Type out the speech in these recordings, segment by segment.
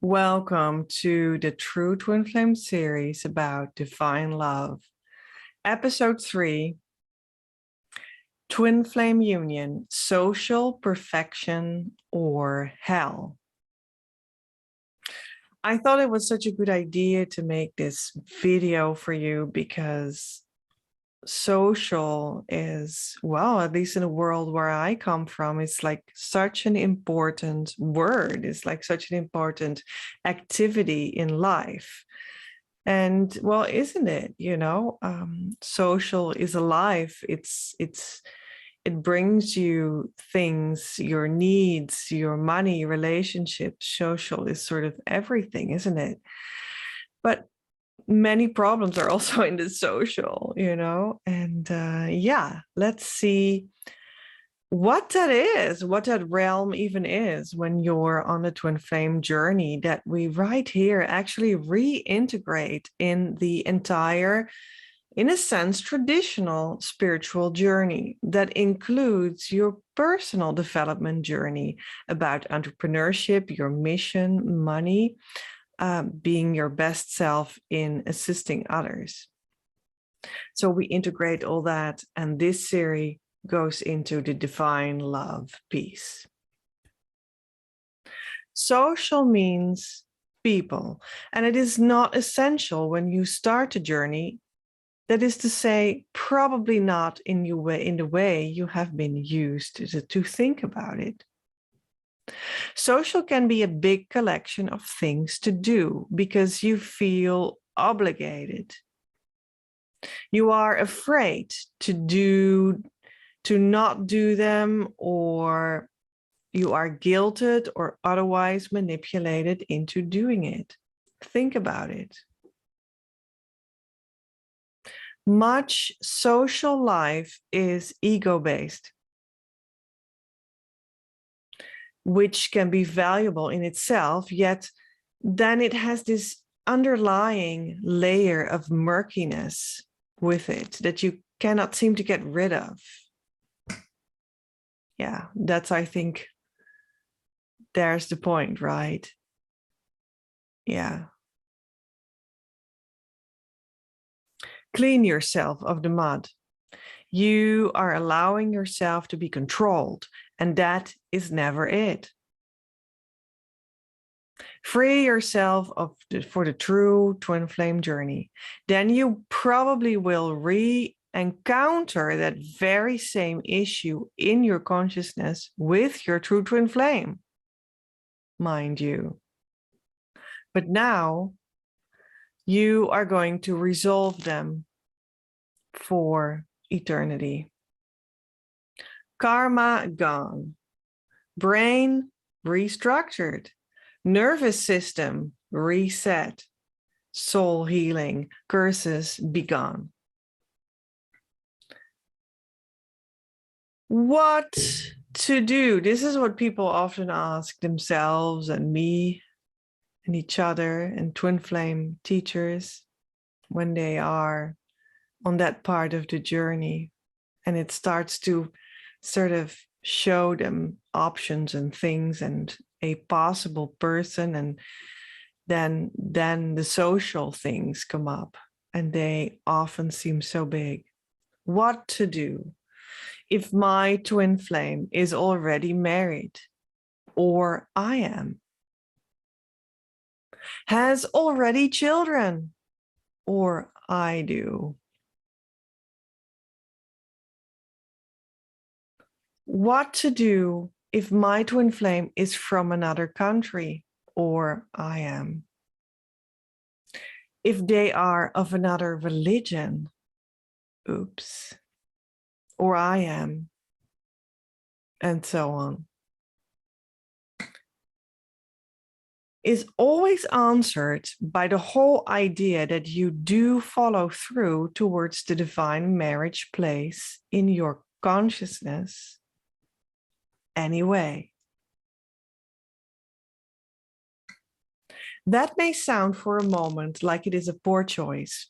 Welcome to the True Twin Flame series about divine love. Episode 3, Twin Flame Union, Social Perfection or Hell. I thought it was such a good idea to make this video for you because social is, well, at least in the world where I come from, it's like such an important word. It's like such an important activity in life. And well, isn't it, social is alive. It brings you things, your needs, your money, relationships. Social is sort of everything, isn't it? But many problems are also in the social, and let's see what that is, what that realm even is when you're on the twin flame journey that we right here actually reintegrate in the entire, in a sense, traditional spiritual journey that includes your personal development journey about entrepreneurship, your mission, money, being your best self in assisting others. So we integrate all that, and this series goes into the divine love piece. Social means people, and it is not essential when you start a journey. That is to say, probably not in the way you have been used to think about it. Social can be a big collection of things to do because you feel obligated. You are afraid to not do them, or you are guilted or otherwise manipulated into doing it. Think about it. Much social life is ego-based, which can be valuable in itself, yet then it has this underlying layer of murkiness with it that you cannot seem to get rid of. Yeah, that's, I think, there's the point, right? Yeah. Clean yourself of the mud. You are allowing yourself to be controlled, and that is never it. Free yourself for the true twin flame journey. Then you probably will re-encounter that very same issue in your consciousness with your true twin flame, mind you. But now you are going to resolve them for eternity. Karma gone. Brain restructured. Nervous system reset. Soul healing. Curses begone. What to do? This is what people often ask themselves and me and each other and twin flame teachers when they are on that part of the journey, and it starts to sort of show them options and things and a possible person, and then the social things come up and they often seem so big. What to do if my twin flame is already married, or I am, has already children, or I do? What to do if my twin flame is from another country, or I am? If they are of another religion, oops, or I am, and so on. Is always answered by the whole idea that you do follow through towards the divine marriage place in your consciousness anyway. That may sound for a moment like it is a poor choice,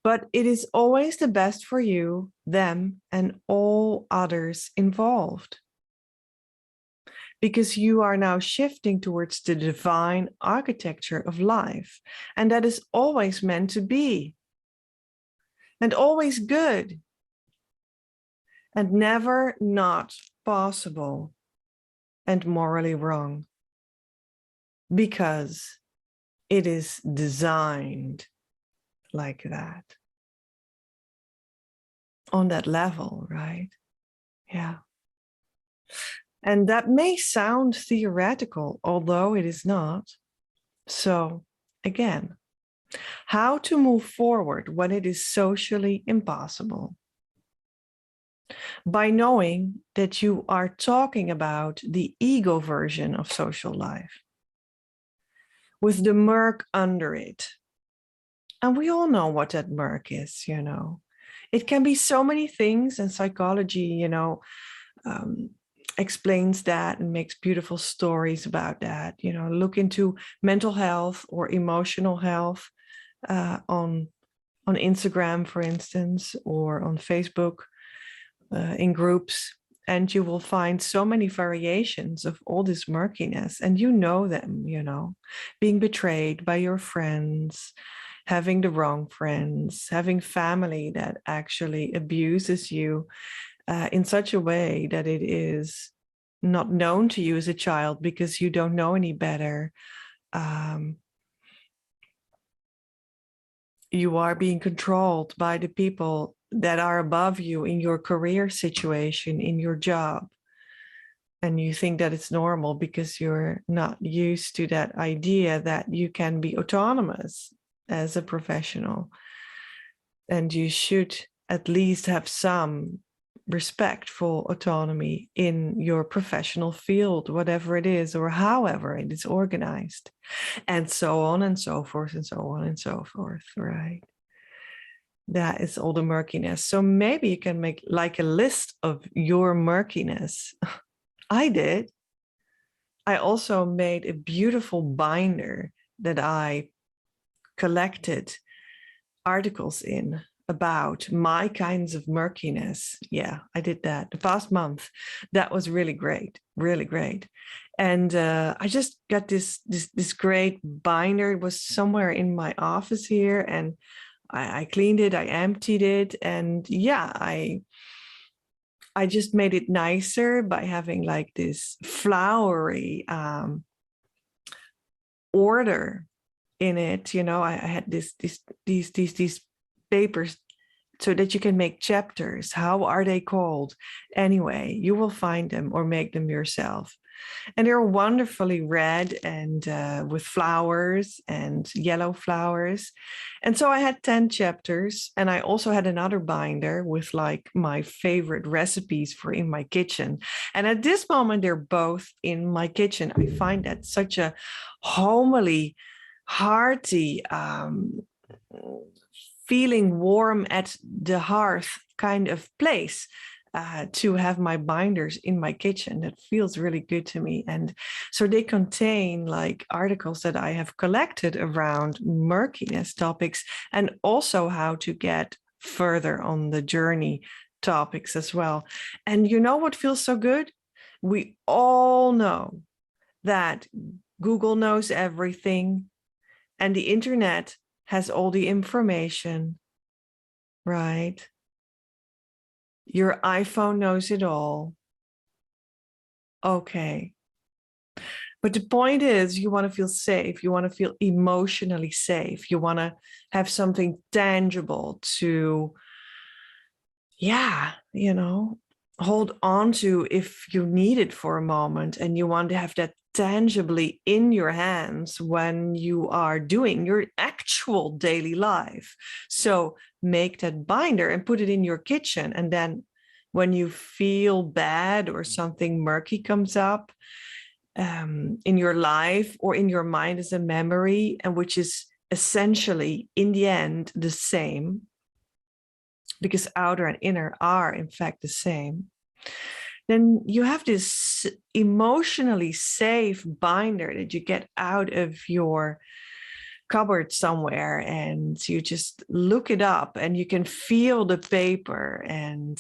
but it is always the best for you, them, and all others involved. because you are now shifting towards the divine architecture of life. And that is always meant to be, and always good, and never not possible and morally wrong, because it is designed like that. On that level, right? Yeah. And that may sound theoretical, although it is not. So again, how to move forward when it is socially impossible? By knowing that you are talking about the ego version of social life, with the murk under it. And we all know what that murk is, you know. It can be so many things, and psychology, you know, explains that and makes beautiful stories about that. You know, look into mental health or emotional health on Instagram, for instance, or on Facebook in groups, and you will find so many variations of all this murkiness, and you know them, you know, being betrayed by your friends, having the wrong friends, having family that actually abuses you in such a way that it is not known to you as a child because you don't know any better. You are being controlled by the people that are above you in your career situation, in your job. And you think that it's normal because you're not used to that idea that you can be autonomous as a professional. And you should at least have some respectful autonomy in your professional field, whatever it is, or however it is organized, and so on and so forth, and so on and so forth, right? That is all the murkiness. So maybe you can make like a list of your murkiness. I did. I also made a beautiful binder that I collected articles in about my kinds of murkiness. Yeah, I did that the past month. That was really great, really great. And I just got this great binder. It was somewhere in my office here, and I cleaned it, I emptied it, and yeah, I just made it nicer by having like this flowery order in it. You know, I had these papers so that you can make chapters. How are they called? Anyway, you will find them or make them yourself. And they're wonderfully red and with flowers and yellow flowers. And so I had 10 chapters, and I also had another binder with like my favorite recipes for in my kitchen. And at this moment, they're both in my kitchen. I find that such a homely, hearty, feeling warm at the hearth kind of place. To have my binders in my kitchen. That feels really good to me. And so they contain like articles that I have collected around murkiness topics, and also how to get further on the journey topics as well. And you know what feels so good? We all know that Google knows everything and the internet has all the information, right? Your iPhone knows it all. Okay. But the point is, you want to feel safe. You want to feel emotionally safe. You want to have something tangible to, yeah, you know, hold on to if you need it for a moment, and you want to have that tangibly in your hands when you are doing your actual daily life. So make that binder and put it in your kitchen. And then when you feel bad or something murky comes up in your life or in your mind as a memory, and which is essentially in the end the same, because outer and inner are in fact the same, then you have this emotionally safe binder that you get out of your cupboard somewhere, and you just look it up and you can feel the paper, and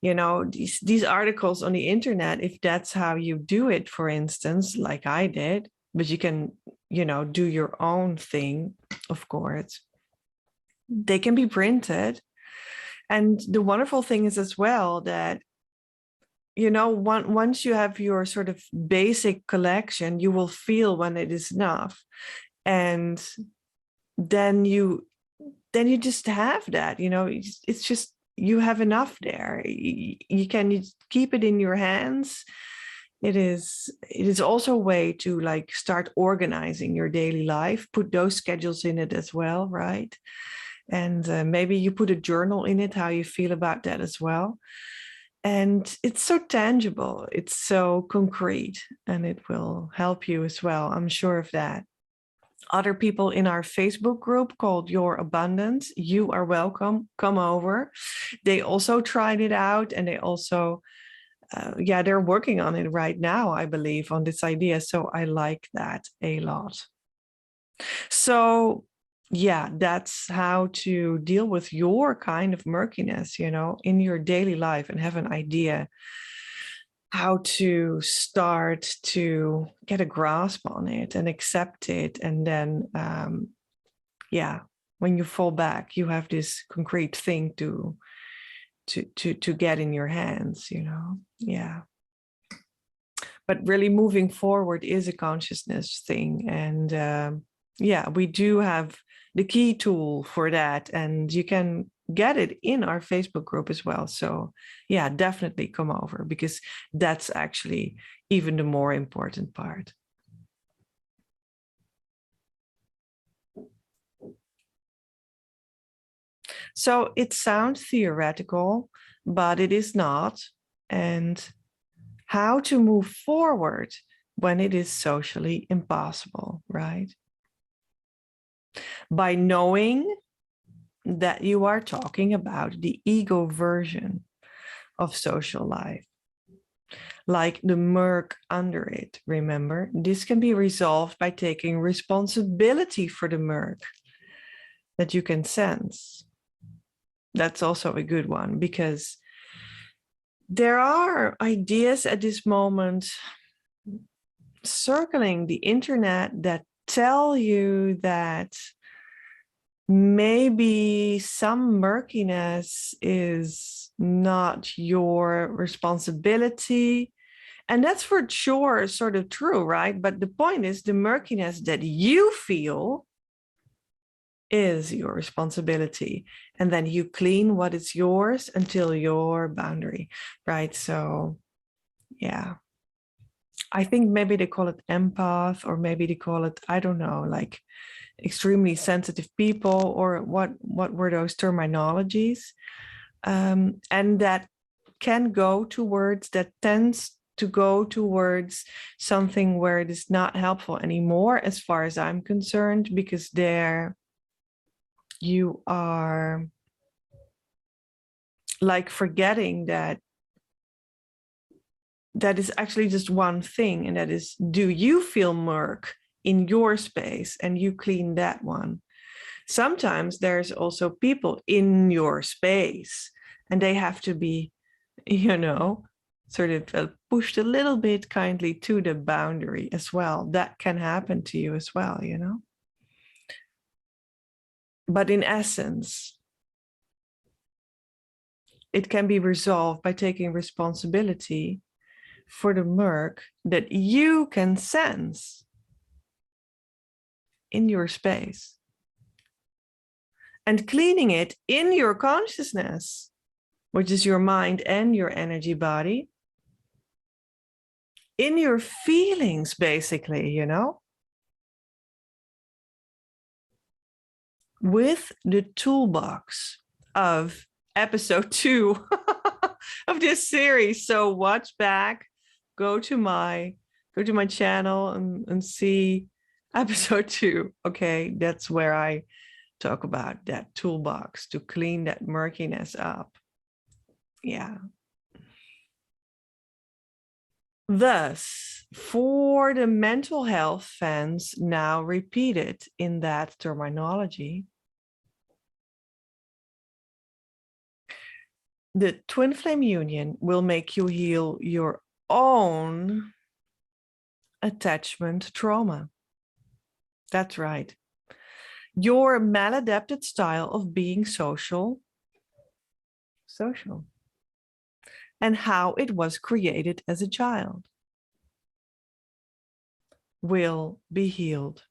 You know, these articles on the internet, if that's how you do it, for instance, like I did, but you can, you know, do your own thing, of course. They can be printed. And the wonderful thing is as well that, you know, once you have your sort of basic collection, you will feel when it is enough. And then you just have that, you know, it's just, you have enough there. You can keep it in your hands. It is also a way to like start organizing your daily life, put those schedules in it as well, right? And maybe you put a journal in it, how you feel about that as well. And it's so tangible, it's so concrete, and it will help you as well. I'm sure of that. Other people in our Facebook group called Your Abundance, you are welcome. Come over. They also tried it out, and they also, they're working on it right now, I believe, on this idea. So I like that a lot. So yeah, that's how to deal with your kind of murkiness, you know, in your daily life, and have an idea how to start to get a grasp on it and accept it. And then, when you fall back, you have this concrete thing to get in your hands, you know. Yeah. But really moving forward is a consciousness thing. And we do have the key tool for that, and you can get it in our Facebook group as well. So yeah, definitely come over, because that's actually even the more important part. So it sounds theoretical, but it is not. And how to move forward when it is socially impossible, right? By knowing that you are talking about the ego version of social life, like the murk under it. Remember, this can be resolved by taking responsibility for the murk that you can sense. That's also a good one, because there are ideas at this moment circling the internet that tell you that maybe some murkiness is not your responsibility. And that's for sure sort of true, right? But the point is, the murkiness that you feel is your responsibility. And then you clean what is yours until your boundary, right? So, yeah. I think maybe they call it empath, or maybe they call it, I don't know, like extremely sensitive people, or what were those terminologies? And that can go towards, that tends to go towards something where it is not helpful anymore, as far as I'm concerned, because there you are like forgetting that is actually just one thing, and that is, do you feel murk in your space, and you clean that one. Sometimes there's also people in your space, and they have to be, you know, sort of pushed a little bit kindly to the boundary as well. That can happen to you as well, you know. But in essence, it can be resolved by taking responsibility for the murk that you can sense in your space, and cleaning it in your consciousness, which is your mind and your energy body, in your feelings, basically, you know, with the toolbox of episode 2 of this series. So watch back, go to my channel and see episode 2. Okay, that's where I talk about that toolbox to clean that murkiness up. Yeah. Thus, for the mental health fans, now repeated in that terminology, The twin flame union will make you heal your own attachment trauma. That's right. Your maladapted style of being social, and how it was created as a child will be healed.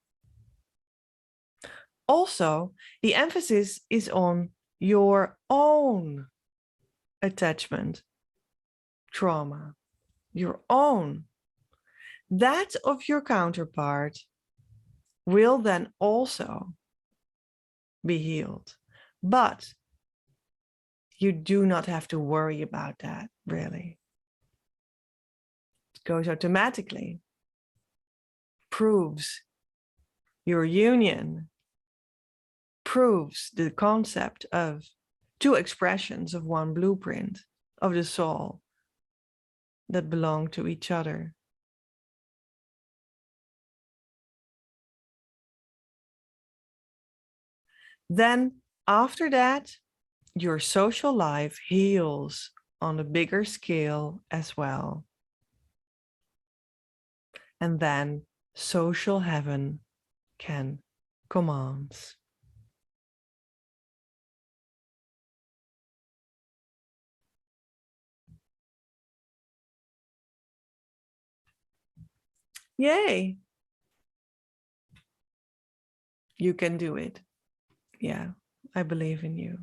Also, the emphasis is on your own attachment trauma, your own. That of your counterpart will then also be healed. But you do not have to worry about that, really. It goes automatically. Proves your union, proves the concept of two expressions of one blueprint of the soul that belong to each other. Then after that, your social life heals on a bigger scale as well. And then social heaven can commence. Yay! You can do it. Yeah, I believe in you.